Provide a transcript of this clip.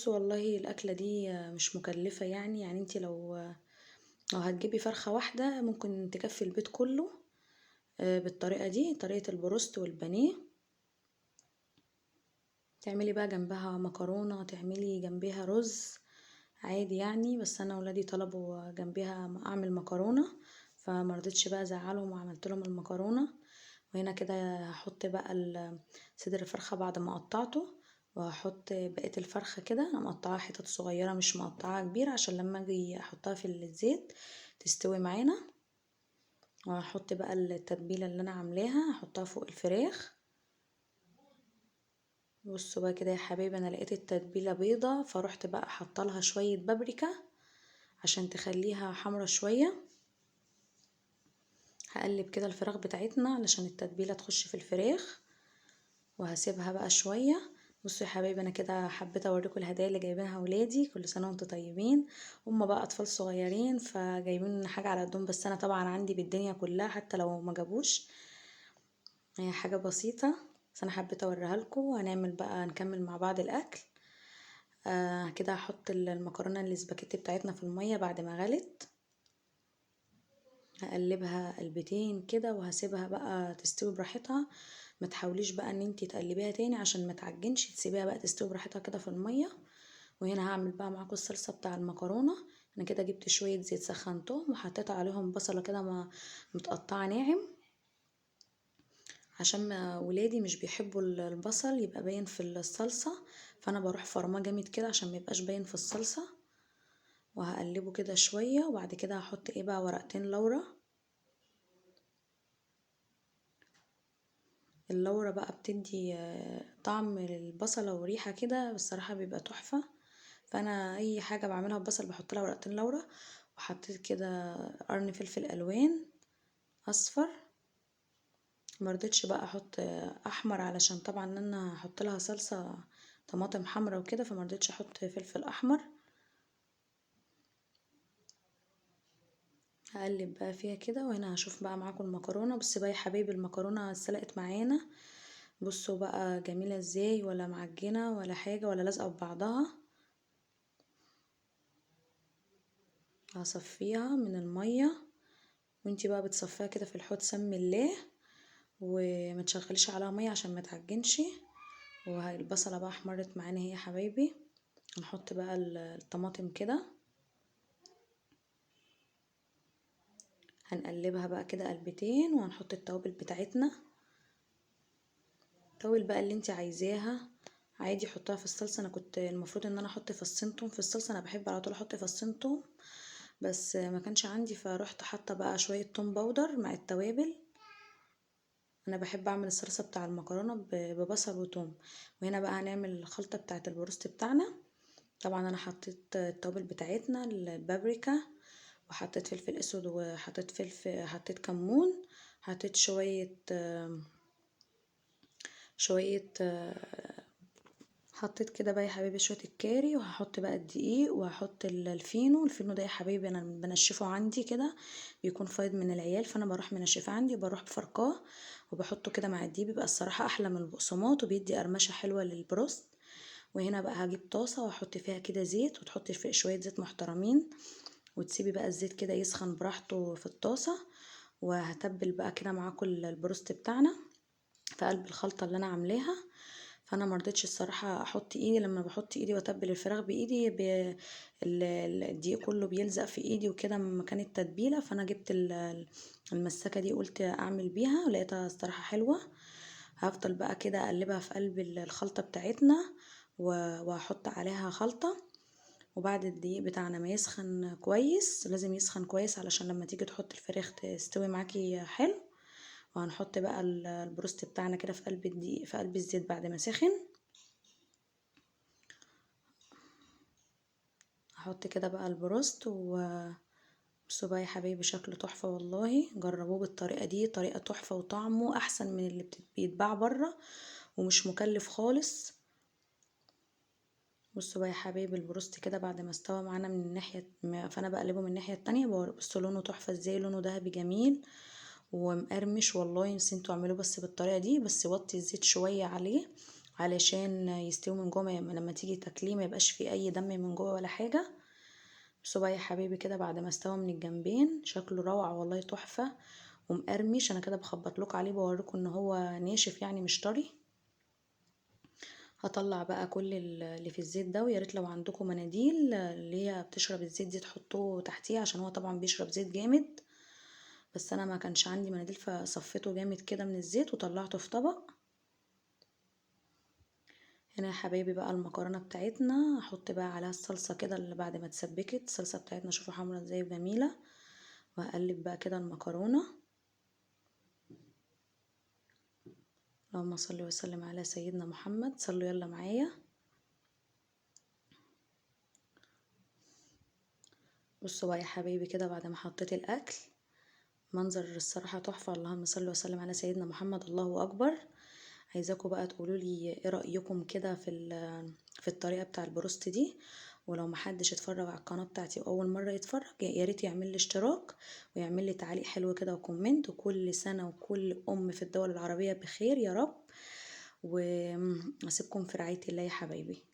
بصوا والله الاكله دي مش مكلفه، يعني انت لو هتجيبي فرخه واحده ممكن تكفي البيت كله. بالطريقه دي طريقه البروست والبانيه. تعملي بقى جنبها مكرونه، تعملي جنبها رز عادي يعني، بس انا ولادي طلبوا جنبها اعمل مكرونه، فمرضتش بقى ازعلهم وعملت لهم المكرونه. وهنا كده هحط بقى صدر الفرخه بعد ما قطعته، وهحط بقيه الفرخه كده. انا مقطعاها حتت صغيره مش مقطعاها كبيره، عشان لما اجي احطها في الزيت تستوي معانا. وهحط بقى التتبيله اللي انا عاملاها هحطها فوق الفراخ. بصوا بقى كده يا حبايبي، انا لقيت التتبيله بيضه فروحت بقى حاطه لها شويه بابريكا عشان تخليها حمرا شويه. هقلب كده الفراخ بتاعتنا علشان التتبيله تخش في الفراخ، وهسيبها بقى شويه. بصوا يا حبايبي، انا كده حبيت اوريكم الهدايا اللي جايبينها ولادي، كل سنه وانتم طيبين. هم بقى اطفال صغيرين فجايبين حاجه على قدهم، بس انا طبعا عندي بالدنيا كلها حتى لو ما جابوش. هي حاجه بسيطه بس انا حبيت اوريها لكم. وهنعمل بقى نكمل مع بعض الاكل. كده هحط المكرونه الاسباجيتي بتاعتنا في الميه بعد ما غلت. هقلبها قلبتين كده وهسيبها بقى تستوي براحتها. ما تحاوليش بقى ان انتي تقلبيها تاني عشان ما تعجنش، تسيبيها بقى تستوي براحتها كده في الميه. وهنا هعمل بقى معاكم الصلصه بتاع المكرونه. انا كده جبت شويه زيت سخنتهم وحطيت عليهم بصله كده متقطعه ناعم، عشان ما ولادي مش بيحبوا البصل يبقى باين في الصلصه، فانا بروح فرماه جامد كده عشان ما يبقاش باين في الصلصه. وهقلبه كده شويه، وبعد كده هحط ايه بقى ورقتين لورا. اللورة بقى بتدي طعم للبصلة وريحة كده، بصراحة بيبقى تحفة. فانا اي حاجة بعملها ببصل بحط لها ورقتين لورا. وحطيت كده قرن فلفل الوان اصفر. مرضتش بقى احط احمر، علشان طبعا انا هحط لها صلصة طماطم حمرا وكده، فمرضتش احط فلفل احمر. هقلب بقى فيها كده، وهنا هشوف بقى معاكم المكرونة. بس بقى يا حبايبي المكرونة اتسلقت معانا. بصوا بقى جميلة ازاي، ولا معجنة ولا حاجة ولا لازقة ببعضها. هصفيها من المية، وانتي بقى بتصفيها كده في الحوض سمي الله، وما تشغليش عليها مية عشان ما تعجنش. وهي البصلة بقى احمرت معانا اهي يا حبايبي. هنحط بقى الطماطم كده، هنقلبها بقى كده قلبتين، وهنحط التوابل بتاعتنا. التوابل بقى اللي انتي عايزاها عادي حطها في الصلصه. انا كنت المفروض ان انا احط فصين توم في الصلصه، انا بحب على طول احط فصين توم، بس ما كانش عندي فروحت حاطه بقى شويه توم باودر مع التوابل. انا بحب اعمل الصلصه بتاع المكرونه ببصل وتوم. وهنا بقى هنعمل الخلطه بتاعه البروست بتاعنا. طبعا انا حطيت التوابل بتاعتنا البابريكا، وحطيت فلفل اسود، وحطيت حطيت كمون، حطيت شويه حطيت كده بقى يا حبيبي شويه الكاري، وهحط بقى الدقيق، وهحط الفينو ده يا حبيبي انا بنشفه عندي كده، بيكون فايض من العيال، فانا بروح منشفه عندي وبروح بفركاه وبحطه كده مع الدقيق. بيبقى الصراحه احلى من البقسماط وبيدي قرمشه حلوه للبروست. وهنا بقى هجيب طاسه واحط فيها كده زيت، وتحطي فيه شويه زيت محترمين، وتسيبي بقى الزيت كده يسخن براحته في الطاسه. وهتبل بقى كده معاكم البروست بتاعنا في قلب الخلطه اللي انا عاملاها. فانا مرضتش الصراحه احط ايدي، لما بحط ايدي واتبل الفراخ بايدي الدقيق كله بيلزق في ايدي وكده من مكان التتبيله. فانا جبت المسكه دي قلت اعمل بيها، ولقيتها الصراحه حلوه. هفضل بقى كده اقلبها في قلب الخلطه بتاعتنا، وهحط عليها خلطه. وبعد الدقيق بتاعنا ما يسخن كويس، لازم يسخن كويس علشان لما تيجي تحط الفراخ تستوي معاكي حلو. وهنحط بقى البروست بتاعنا كده في قلب الدقيق في قلب الزيت بعد ما سخن. هحط كده بقى البروست بصوا بقى يا حبايبي شكله تحفة والله. جربوه بالطريقة دي، طريقة تحفة وطعمه احسن من اللي بيتباع بره، ومش مكلف خالص. بصوا بقى يا حبايبي البروست كده بعد ما استوى معانا من الناحية، فانا بقلبه من الناحية التانية. بصوا لونه تحفة ازاي، لونه ذهبي جميل ومقرمش والله. نسيتوا اعملوه بس بالطريقة دي، بس وطي الزيت شوية عليه علشان يستوي من جوه، لما تيجي تاكليه ما يبقاش فيه اي دم من جوه ولا حاجه. بصوا بقى يا حبايبي كده بعد ما استوى من الجنبين شكله روعه والله، تحفه ومقرمش. انا كده بخبط لكم عليه بوريكم ان هو ناشف يعني مش طري. هطلع بقى كل اللي في الزيت ده، ويا ريت لو عندكم مناديل اللي هي بتشرب الزيت دي تحطوه تحتيه، عشان هو طبعا بيشرب زيت جامد. بس انا ما كانش عندي مناديل فصفيته جامد كده من الزيت وطلعته في طبق. هنا يا حبايبي بقى المكرونه بتاعتنا، هحط بقى عليها الصلصه كده اللي بعد ما اتسبكت. الصلصه بتاعتنا شوفوا حمرا ازاي وجميله. وهقلب بقى كده المكرونه. اللهم صل وسلم على سيدنا محمد، صلوا يلا معايا. بصوا بقى يا حبايبي كده بعد ما حطيت الاكل، منظر الصراحه تحفه. اللهم صل وسلم على سيدنا محمد، الله اكبر. عايزاكم بقى تقولوا لي ايه رايكم كده في الطريقه بتاع البروست دي. ولو محدش اتفرج على القناه بتاعتي واول مره يتفرج، يا ريت يعمل لي اشتراك ويعمل لي تعليق حلو كده وكومنت. وكل سنه وكل في الدول العربيه بخير يا رب. واسيبكم في رعايه الله يا حبايبي.